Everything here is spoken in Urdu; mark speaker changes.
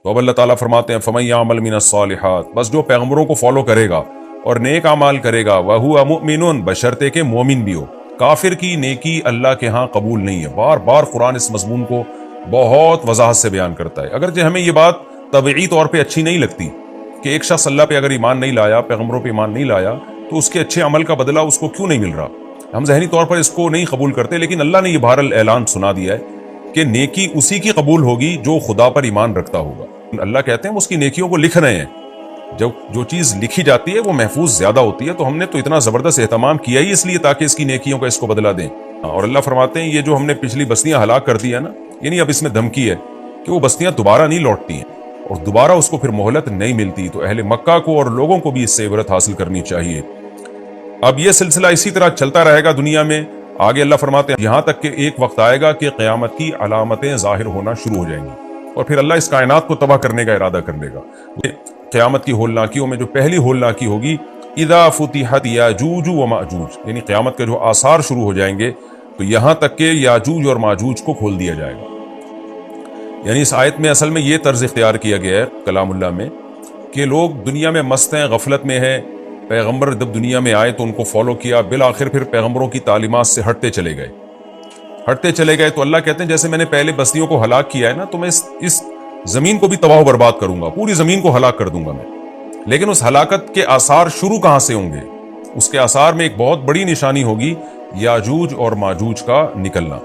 Speaker 1: تو اب اللہ تعالیٰ فرماتے ہیں فَمَن يَعْمَلْ مِنَ الصَّالِحَاتِ، بس جو پیغمبروں کو فالو کرے گا اور نیک اعمال کرے گا، وَهُوَ مُؤْمِنٌ، بشرطے کہ مومن بھی ہو۔ کافر کی نیکی اللہ کے ہاں قبول نہیں ہے۔ بار بار قرآن اس مضمون کو بہت وضاحت سے بیان کرتا ہے۔ اگرچہ ہمیں یہ بات طبعی طور پہ اچھی نہیں لگتی کہ ایک شخص اللہ پہ اگر ایمان نہیں لایا، پیغمبروں پہ ایمان نہیں لایا، تو اس کے اچھے عمل کا بدلہ اس کو کیوں نہیں مل رہا؟ ہم ذہنی طور پر اس کو نہیں قبول کرتے، لیکن اللہ نے یہ بہرحال اعلان سنا دیا ہے کہ نیکی اسی کی قبول ہوگی جو خدا پر ایمان رکھتا ہوگا۔ اللہ کہتے ہیں وہ اس کی نیکیوں کو لکھ رہے ہیں۔ جو چیز لکھی جاتی ہے وہ محفوظ زیادہ ہوتی ہے، تو ہم نے تو اتنا زبردست اہتمام کیا ہی اس لیے تاکہ اس کی نیکیوں کا اس کو بدلہ دیں۔ اور اللہ فرماتے ہیں یہ جو ہم نے پچھلی بستیاں ہلاک کر دی ہے نا، یعنی اب اس میں دھمکی ہے کہ وہ بستیاں دوبارہ نہیں لوٹتی ہیں اور دوبارہ اس کو پھر مہلت نہیں ملتی۔ تو اہل مکہ کو اور لوگوں کو بھی اس سے عبرت حاصل کرنی چاہیے۔ اب یہ سلسلہ اسی طرح چلتا رہے گا دنیا میں۔ آگے اللہ فرماتے ہیں یہاں تک کہ ایک وقت آئے گا کہ قیامت کی علامتیں ظاہر ہونا شروع ہو جائیں گی اور پھر اللہ اس کائنات کو تباہ کرنے کا ارادہ کر لے گا۔ قیامت کی ہولناکیوں میں جو پہلی ہولناکی ہوگی، اذا فتحت یاجوج و ماجوج، یعنی قیامت کے جو آثار شروع ہو جائیں گے، تو یہاں تک کہ یاجوج اور ماجوج کو کھول دیا جائے گا۔ یعنی اس آیت میں اصل میں یہ طرز اختیار کیا گیا ہے کلام اللہ میں کہ لوگ دنیا میں مست ہیں، غفلت میں ہیں، پیغمبر جب دنیا میں آئے تو ان کو فالو کیا، بالآخر پھر پیغمبروں کی تعلیمات سے ہٹتے چلے گئے تو اللہ کہتے ہیں جیسے میں نے پہلے بستیوں کو ہلاک کیا ہے نا، تو میں اس زمین کو بھی تباہ و برباد کروں گا، پوری زمین کو ہلاک کر دوں گا میں۔ لیکن اس ہلاکت کے آثار شروع کہاں سے ہوں گے؟ اس کے آثار میں ایک بہت بڑی نشانی ہوگی یاجوج اور ماجوج کا نکلنا۔